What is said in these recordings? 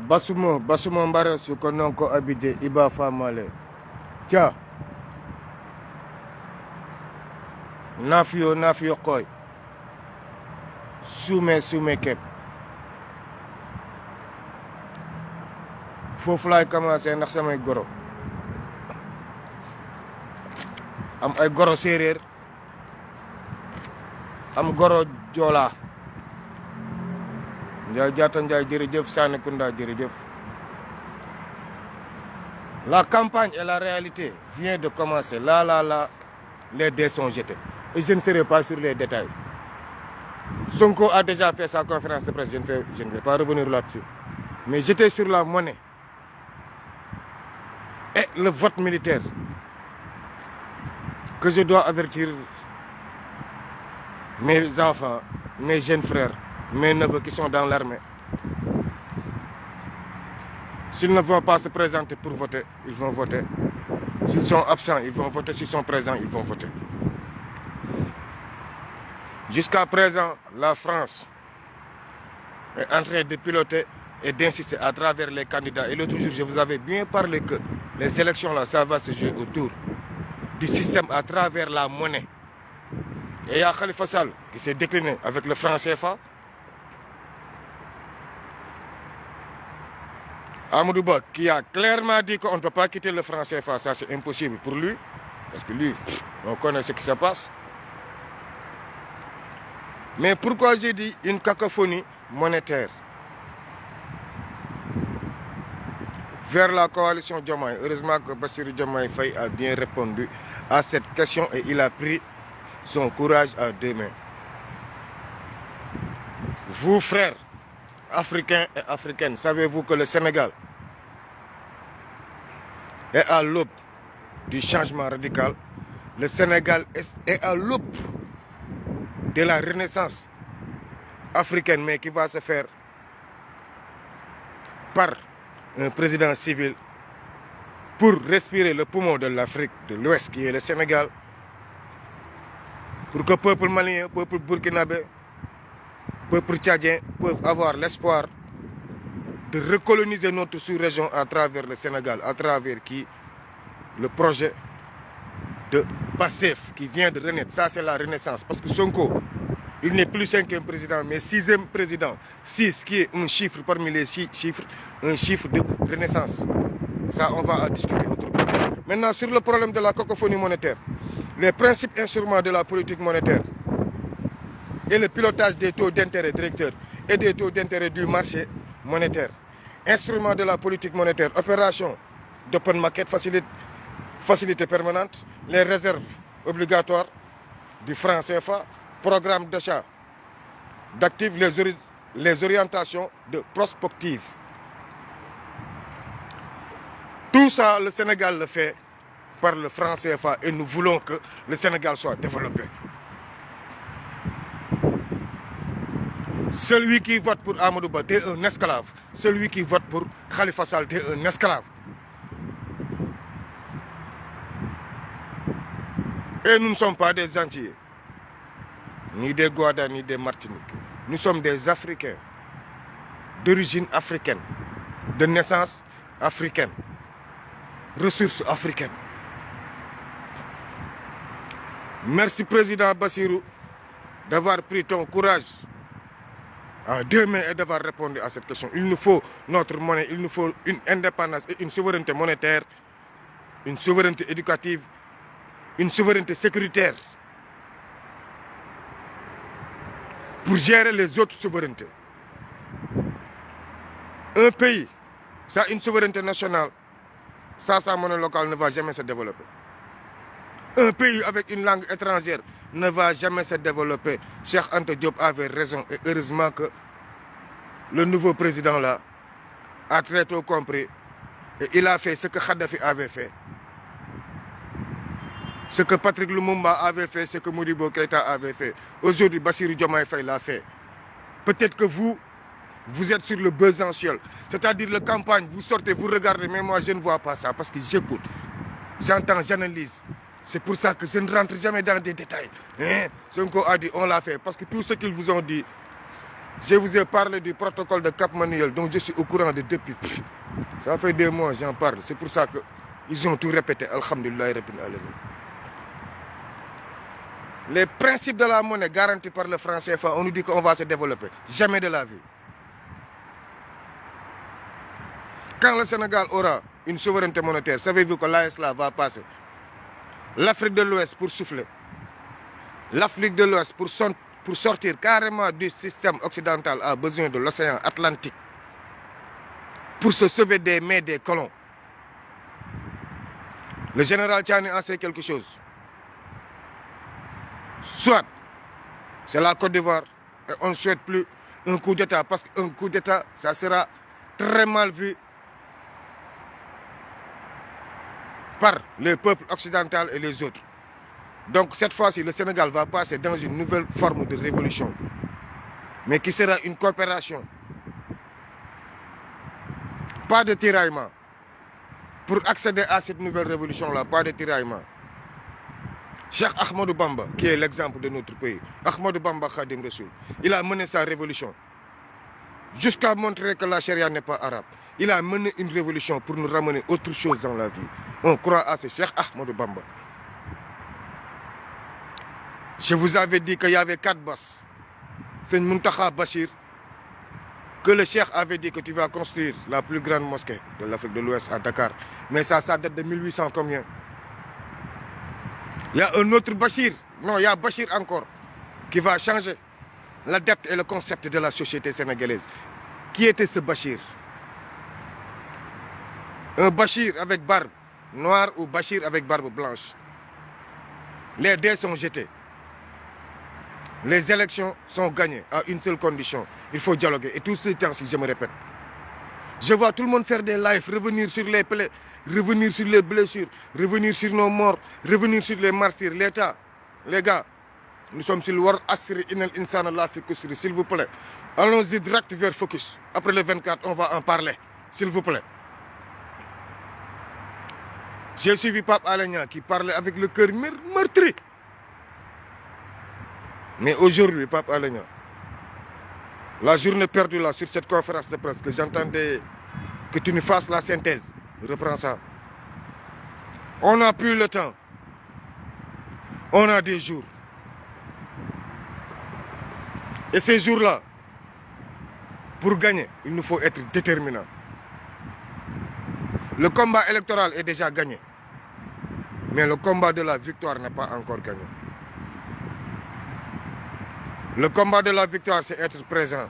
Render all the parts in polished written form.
Basumo Mbare su ko non ko abidé Iba Famale. Tia. Nafio koy. Soume kep. Foofu laay commencé ndax samay goro. Am ay goro séeréer. Am goro Joola. Ndiaye Diatta Ndiaye jërëjëf Sanécounda jërëjëf. La campagne et la réalité vient de commencer. Là, les dés sont jetés. Et je ne serai pas sur les détails. Sonko a déjà fait sa conférence de presse. Je ne vais pas revenir là-dessus. Mais j'étais sur la monnaie. Et le vote militaire. Que je dois avertir mes enfants, mes jeunes frères, mes neveux qui sont dans l'armée. S'ils ne vont pas se présenter pour voter, ils vont voter. S'ils sont absents, ils vont voter. S'ils sont présents, ils vont voter. Jusqu'à présent, la France est en train de piloter et d'insister à travers les candidats. Et l'autre jour, je vous avais bien parlé que les élections, là, ça va se jouer autour du système à travers la monnaie. Et il y a Khalifa Sall qui s'est décliné avec le franc CFA. Amadou Ba qui a clairement dit qu'on ne peut pas quitter le franc CFA. Ça, c'est impossible pour lui. Parce que lui, on connaît ce qui se passe. Mais pourquoi j'ai dit une cacophonie monétaire vers la coalition Diomaye? Heureusement que Bassirou Diomaye Faye a bien répondu à cette question et il a pris son courage à deux mains. Vous, frères africains et africaines, savez-vous que le Sénégal est à l'aube du changement radical? Le Sénégal est à l'aube de la renaissance africaine, mais qui va se faire par un président civil pour respirer le poumon de l'Afrique de l'Ouest, qui est le Sénégal, pour que le peuple malien, le peuple burkinabé, le peuple tchadien peuvent avoir l'espoir de recoloniser notre sous-région à travers le Sénégal, à travers qui le projet de PASTEF qui vient de renaître. Ça, c'est la renaissance. Parce que Sonko, il n'est plus 5e président, mais 6e président. 6 qui est un chiffre parmi les chiffres, un chiffre de renaissance. Ça, on va en discuter autrement. Maintenant, sur le problème de la cacophonie monétaire, les principes instruments de la politique monétaire et le pilotage des taux d'intérêt directeurs et des taux d'intérêt du marché monétaire. Instruments de la politique monétaire, opération d'open market, facilité permanente, les réserves obligatoires du franc CFA, programme d'achat d'actifs, les orientations de prospective. Tout ça, le Sénégal le fait par le franc CFA et nous voulons que le Sénégal soit développé. Celui qui vote pour Amadou Ba est un esclave. Celui qui vote pour Khalifa Sall est un esclave. Et nous ne sommes pas des Antillais, ni des Guadas, ni des Martiniques. Nous sommes des Africains, d'origine africaine, de naissance africaine, ressources africaines. Merci, Président Bassirou, d'avoir pris ton courage à deux mains et d'avoir répondu à cette question. Il nous faut notre monnaie, il nous faut une indépendance et une souveraineté monétaire, une souveraineté éducative, une souveraineté sécuritaire pour gérer les autres souverainetés. Un pays, ça a une souveraineté nationale, ça, sa monnaie locale ne va jamais se développer. Un pays avec une langue étrangère ne va jamais se développer. Cheikh Anta Diop avait raison et heureusement que le nouveau président là a très tôt compris et il a fait ce que Kadhafi avait fait. Ce que Patrick Lumumba avait fait, ce que Modibo Keïta avait fait. Aujourd'hui, Bassirou Diomaye Faye l'a fait. Peut-être que vous êtes sur le besançon. C'est-à-dire la campagne, vous sortez, vous regardez, mais moi je ne vois pas ça parce que j'écoute, j'entends, j'analyse. C'est pour ça que je ne rentre jamais dans des détails. Sonko a dit, on l'a fait. Parce que tout ce qu'ils vous ont dit, Je vous ai parlé du protocole de Cap Manuel, dont je suis au courant de depuis. Ça fait des mois, j'en parle. C'est pour ça qu'ils ont tout répété. Alhamdulillah. Les principes de la monnaie garantis par le franc CFA, on nous dit qu'on va se développer. Jamais de la vie. Quand le Sénégal aura une souveraineté monétaire, savez-vous que l'AESLA va passer? L'Afrique de l'Ouest pour souffler. L'Afrique de l'Ouest pour sortir carrément du système occidental a besoin de l'océan Atlantique pour se sauver des mains des colons. Le général Tchani en sait quelque chose. Soit c'est la Côte d'Ivoire et on ne souhaite plus un coup d'État parce qu'un coup d'État, ça sera très mal vu par les peuples occidentaux et les autres. Donc cette fois-ci, le Sénégal va passer dans une nouvelle forme de révolution, mais qui sera une coopération. Pas de tiraillement. Pour accéder à cette nouvelle révolution-là, pas de tiraillement. Cheikh Ahmadou Bamba, qui est l'exemple de notre pays, Ahmadou Bamba Khadim Rassoul, il a mené sa révolution jusqu'à montrer que la charia n'est pas arabe. Il a mené une révolution pour nous ramener autre chose dans la vie. On croit à ce Cheikh Ahmadou Bamba. Je vous avais dit qu'il y avait 4 boss. C'est Muntaha Bachir, que le Cheikh avait dit que tu vas construire la plus grande mosquée de l'Afrique de l'Ouest à Dakar. Mais ça date de 1800 combien? Il y a un autre Bachir, non, il y a Bachir encore, qui va changer l'adepte et le concept de la société sénégalaise. Qui était ce Bachir? Un Bachir avec barbe noire ou Bachir avec barbe blanche? Les dés sont jetés. Les élections sont gagnées à une seule condition. Il faut dialoguer. Et tout ce temps-ci, je me répète. Je vois tout le monde faire des lives, revenir sur les plaies, revenir sur les blessures, revenir sur nos morts, revenir sur les martyrs. L'État, les gars, nous sommes sur le War Asri Inal Insana La Fikusri, s'il vous plaît. Allons-y direct vers Focus. Après le 24, on va en parler, s'il vous plaît. J'ai suivi Pape Alenia qui parlait avec le cœur meurtri. Mais aujourd'hui, Pape Alenia, la journée perdue là sur cette conférence de presse, que j'entendais que tu nous fasses la synthèse. Reprends ça. On n'a plus le temps. On a des jours. Et ces jours-là, pour gagner, il nous faut être déterminants. Le combat électoral est déjà gagné. Mais le combat de la victoire n'est pas encore gagné. Le combat de la victoire, c'est être présent.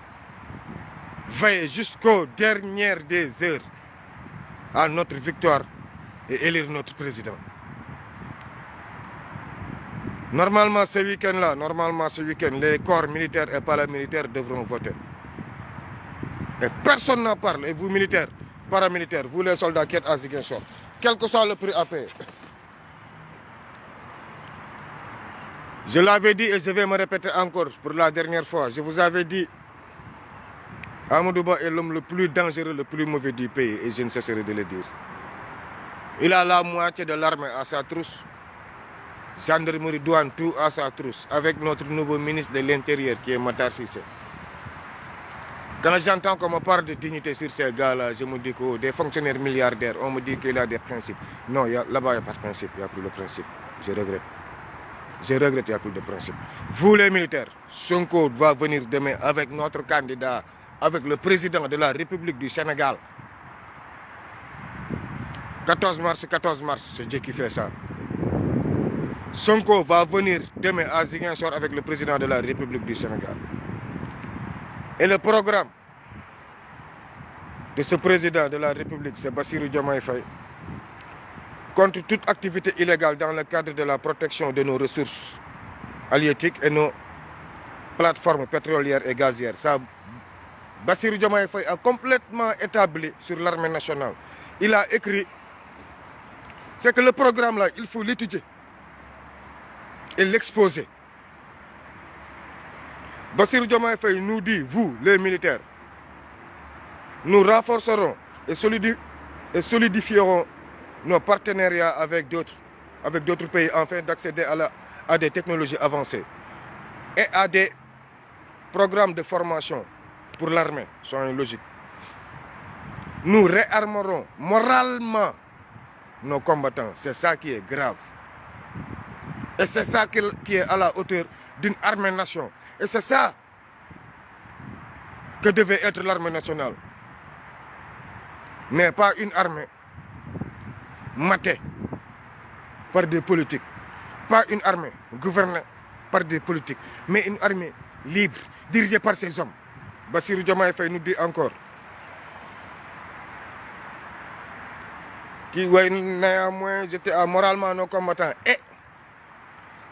Veiller jusqu'aux dernières des heures à notre victoire et élire notre président. Normalement, ce week-end-là, les corps militaires et paramilitaires devront voter. Et personne n'en parle. Et vous, militaires, paramilitaires, vous les soldats qui êtes à Ziguinchor, quel que soit le prix à payer. Je l'avais dit et je vais me répéter encore pour la dernière fois. Je vous avais dit, Amadou Ba est l'homme le plus dangereux, le plus mauvais du pays. Et je ne cesserai de le dire. Il a la moitié de l'armée à sa trousse. Gendarmerie, douane, tout à sa trousse. Avec notre nouveau ministre de l'Intérieur qui est Matar Cissé. Quand j'entends qu'on me parle de dignité sur ces gars-là, je me dis que des fonctionnaires milliardaires, on me dit qu'il a des principes. Non, là-bas, il n'y a pas de principe. Il n'y a plus de principe. Je regrette. Je regrette, il n'y a plus de principe. Vous les militaires, Sonko va venir demain avec notre candidat, avec le président de la République du Sénégal. 14 mars, c'est Dieu qui fait ça. Sonko va venir demain à Ziguinchor avec le président de la République du Sénégal. Et le programme de ce président de la République, c'est Bassirou Diomaye Faye, contre toute activité illégale dans le cadre de la protection de nos ressources halieutiques et nos plateformes pétrolières et gazières. Ça, Bassirou Diomaye Faye a complètement établi sur l'armée nationale. Il a écrit, c'est que le programme là, il faut l'étudier et l'exposer. Bassirou Diomaye Faye nous dit, vous, les militaires, nous renforcerons et solidifierons nos partenariats avec d'autres pays afin d'accéder à des technologies avancées et à des programmes de formation pour l'armée, soyons logiques. Nous réarmerons moralement nos combattants. C'est ça qui est grave. Et c'est ça qui est à la hauteur d'une armée-nation. Et c'est ça que devait être l'armée nationale. Mais pas une armée matée par des politiques. Pas une armée gouvernée par des politiques. Mais une armée libre, dirigée par ses hommes. Bassirou Diomaye Faye nous dit encore. Qui, ouais, néanmoins, j'étais à moralement nos combattants et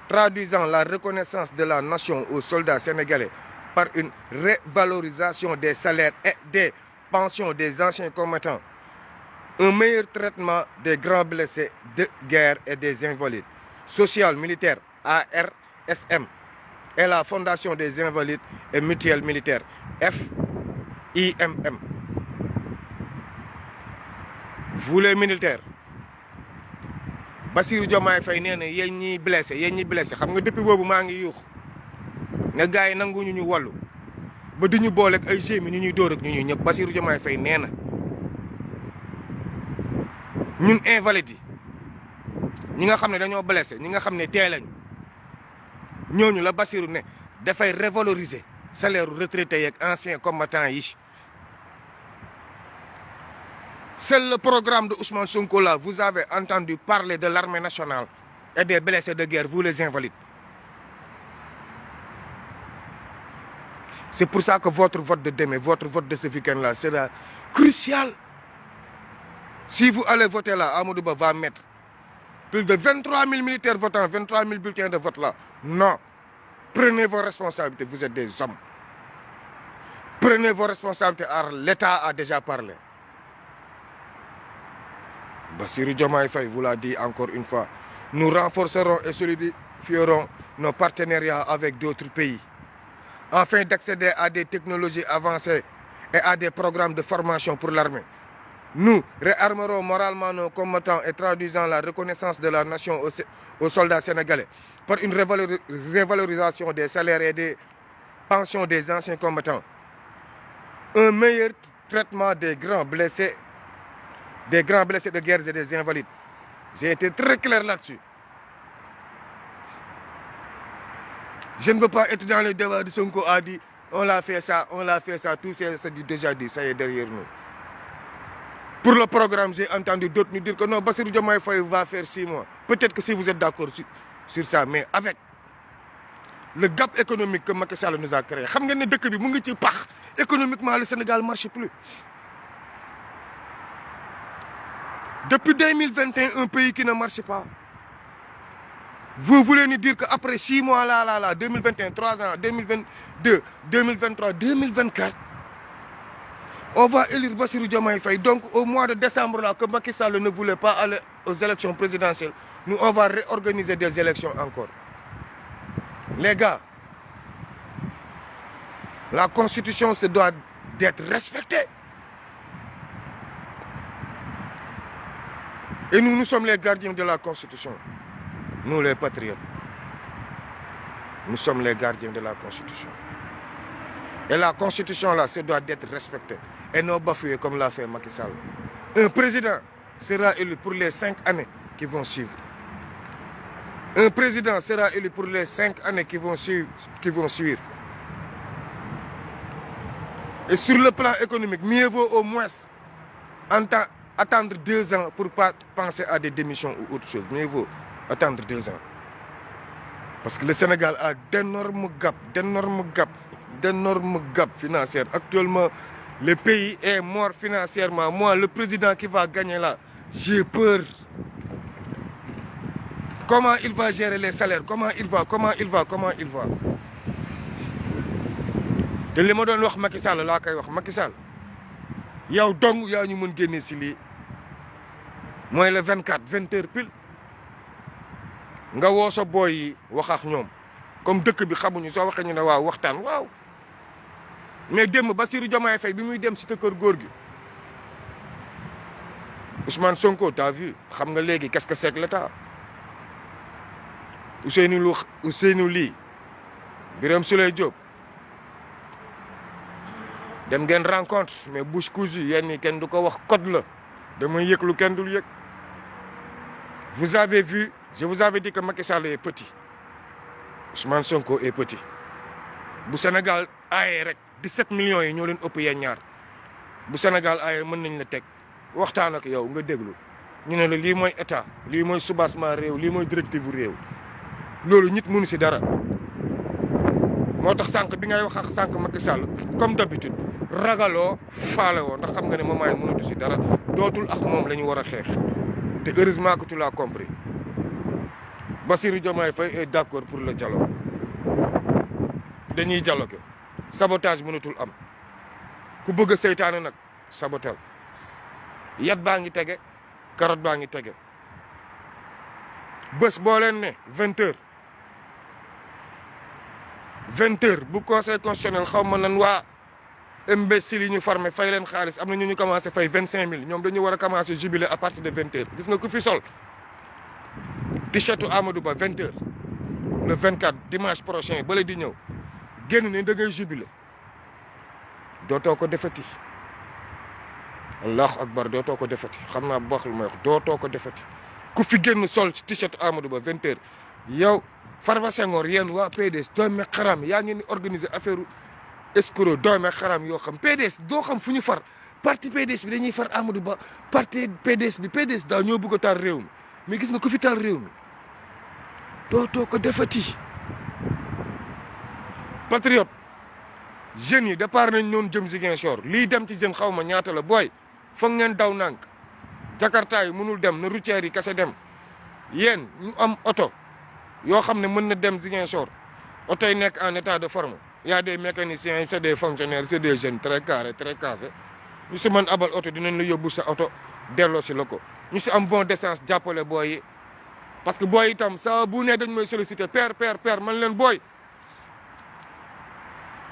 traduisant la reconnaissance de la nation aux soldats sénégalais par une revalorisation des salaires et des pensions des anciens combattants, un meilleur traitement des grands blessés de guerre et des invalides, social, militaire, ARSM, et la Fondation des invalides et mutuelles militaires, FIMM. Vous les militaires, Bassirou Diomaye Faye nee na yéen ñi blessé xam nga depuis boobu maa ngi yuux ne gars yi nanguñu ñu wallu ba di ñu boole ak ay gémi ñu ñuy dóor ak ñu ñuy ñëpp. Bassirou Diomaye Faye nee na ñun invalides yi ñi nga xam ne dañoo blessé ñi nga xam ne tee lañ ñooñu la Bassirou ne dafay revaloriser salaire retraité yeeg anciens combattants yi. C'est le programme de Ousmane Sonko là. Vous avez entendu parler de l'armée nationale et des blessés de guerre, vous les invalides. C'est pour ça que votre vote de demain, votre vote de ce week-end-là sera crucial. Si vous allez voter là, Amadou Ba va mettre plus de 23 000 militaires votants, 23 000 bulletins de vote là. Non. Prenez vos responsabilités, vous êtes des hommes. Prenez vos responsabilités, l'État a déjà parlé. Bassirou Diomaye Faye vous l'a dit encore une fois. Nous renforcerons et solidifierons nos partenariats avec d'autres pays afin d'accéder à des technologies avancées et à des programmes de formation pour l'armée. Nous réarmerons moralement nos combattants et traduisant la reconnaissance de la nation aux soldats sénégalais par une revalorisation des salaires et des pensions des anciens combattants. Un meilleur traitement des grands blessés de guerre et des invalides. J'ai été très clair là-dessus. Je ne veux pas être dans le débat de Sonko a dit on l'a fait ça, tout c'est déjà dit, ça y est derrière nous. Pour le programme, j'ai entendu d'autres nous dire que non, Bassirou Diomaye Faye va faire 6 mois. Peut-être que si vous êtes d'accord sur ça, mais avec le gap économique que Macky Sall nous a créé, vous savez que économiquement le Sénégal ne marche plus. Depuis 2021, un pays qui ne marche pas. Vous voulez nous dire qu'après 6 mois, 2021, 3 ans, 2022, 2023, 2024, on va élire Bassirou Diomaye Faye. Donc au mois de décembre, là, que Macky Sall ne voulait pas aller aux élections présidentielles, nous, on va réorganiser des élections encore. Les gars, la Constitution se doit d'être respectée. Et nous sommes les gardiens de la Constitution. Nous, les patriotes. Nous sommes les gardiens de la Constitution. Et la Constitution, là, se doit d'être respectée. Et non bafouée comme l'a fait Macky Sall. Un président sera élu pour les 5 années qui vont suivre. Un président sera élu pour les 5 années qui vont suivre. Et sur le plan économique, mieux vaut au moins attendre 2 ans pour ne pas penser à des démissions ou autre chose. Mieux vaut attendre 2 ans. Parce que le Sénégal a d'énormes gaps financiers. Actuellement, le pays est mort financièrement. Moi, le président qui va gagner là, j'ai peur. Comment il va gérer les salaires? Comment il va? te li ma doon wax Macky Sall laa koy wax Macky Sall yow dong yaa ñu mën génne si lii mooy le 24 20h pile nga woo sa booy yi wax ak ñoom comme dëkk bi xamuñu soo waxee ñu ne waaw waxtaan waaw mais démb Bassirou Diomaye Faye bi muy dem si te kër góor gi Ousmane Sonko t'as vu xam nga léegi qu'est-ce que c'est que l'État Ousseynou Ly Birame Souleye Diop dem ngeen rencontre mais bouche cousue yéen ñi kenn du ko wax code la damay yëg lu kenn dul yëg. Vous avez vu, je vous avais dit que Macky Sall est petit Ousmane Sonko est petit bu Sénégal aaye rek 17 millions yi ñoo leen ëpp yéen ñaar bu Sénégal aaye mën nañ la teg waxtaan ak yow nga déglu ñu ne la lii mooy état lii mooy soubassement réew lii mooy directive réew loolu nit mënu si dara. moo tax sànq bi ngay wax ak sànq Macky Sall comme d'habitude ragaloo faale woo ndax xam nga ne moment yi mënatu si dara dootul ak moom la ñu war a xeex te heureusement que tu l'as compris. Bassirou Diomaye Faye est d'accord pour le dialogue dañuy dialogue sabotage mënatul am ku bëgg a seytaane nag sabotel yat baa ngi tege carotte baa ngi tege bés boo leen ne 20h bu conseil constitutionnel xaw ma nan waa imbécile yi ñu formé fay leen xaalis am na ñu commencé fay 25000 ñoom dañu war a commencé jubiler à partir de 20h gis nga ku fi sol t-shirt Amadou Ba 20h le 24 dimanche prochain bala di ñëw génn ne da ngay jubiler dootoo ko defati allahu akbar dootoo ko defati xam naa bu baax lu may wax dootoo ko defati ku fi génn sol ci t-shirt Amadou Ba 20h yow Farba Senghor yéen waa PDS doome xaram yaa ngi ni organiser affaire escroc doome xaram yoo xam PDS doo xam fu ñu far parti PDS bi dañuy far Amadou Ba parti PDS bi PDS daa ñoo bëgg a taal réew mi mais gis nga ku fi taal réew mi dootoo ko defati. patriote jeunes yi départ nañ noonu jëm Ziguinchor lii dem ci jeune xaw ma ñaata la booy foog ngeen daw nànk Jakarta yi mënul dem na routière yi kese dem yéen ñu am oto yoo xam ne mën na dem Ziguinchor oto yi nekk en état de forme y a des mécaniciens c'est des fonctionnaires c'est des jeunes très carrés très casés ñu si mën abal oto dinañ la yóbbu sa oto delloo si la ko ñu si am bon d'essence jàppale booy yi parce que booy itam saa bu ne dañ may solliciter père man leen booy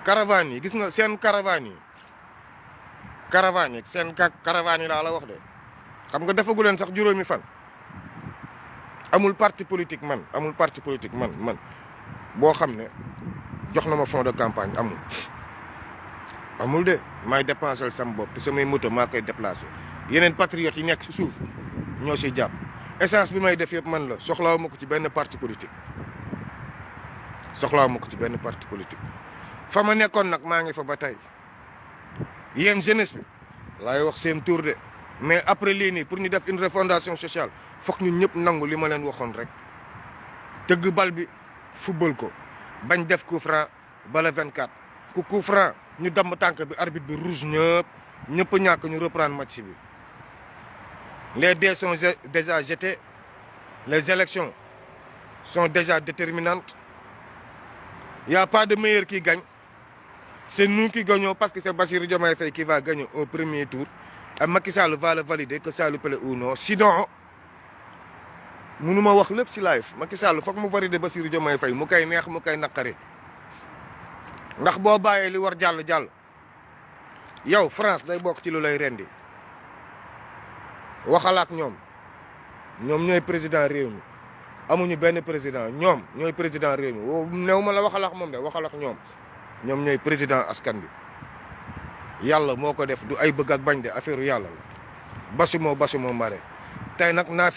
caravane yi gis nga seen caravane yi seen caravane yi laa la wax de xam nga defagu leen sax juróomi fan amul parti politique man boo xam ne jox na ma fond de campagne amul de maay dépensel sam bopp te samay moto maa koy déplacé yeneen patriotes yi nekk si suuf ñoo siy jàpp essence bi may def yëpp man la soxlaawu ma ko ci benn parti politique fa ma nekkoon nag maa ngi fa ba tey yéen jeunesse bi laay wax seen tour de mais après lii nii pour ñu def une refondation sociale foog ñun ñëpp nangu li ma leen waxoon rek tëgg bal bi football ko bañ def coup franc bala 24 ku coup franc ñu damm tànk bi arbitre bi rouge ñëpp ñàkk ñu reprendre match bi les dés sont déjà jetés les élections sont déjà déterminantes il y a pas de meilleur qui gagne c'est nous qui gagnons parce que c'est Bassirou Diomaye Faye qui va gagner au premier tour et Macky Sall va le valider que ça lui plaît ou non sinon mënuma wax lépp si live Macky Sall foog mu valider Bassirou Diomaye Faye mu koy neex mu koy naqari ndax boo bàyyee li war jàll yow France day bokk ci lu lay rendi waxalaak ñoom ñooy président réew mi amuñu benn président ñoom ñooy président réew mi néew ma la waxalaak moom de waxalaak ñoom ñooy président askan bi yàlla moo ko def du ay bëgg ak bañ de affaire yàlla la basumoo mare tey nag naa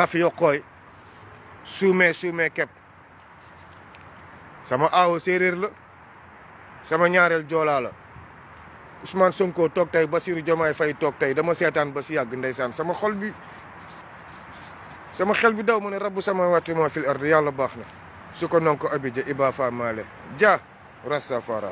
fi yoo koy suumee kepp sama aawo séeréer la sama ñaareel joolaa la Ousmane Sonko toog tey Bassirou Diomaye Faye toog tey dama seetaan ba si yàgg ndeysaan sama xel bi daw mu ne rabbu sama watti ma fil ardi yàlla baax na su ko non ko abidja iba fa maale dia rastafara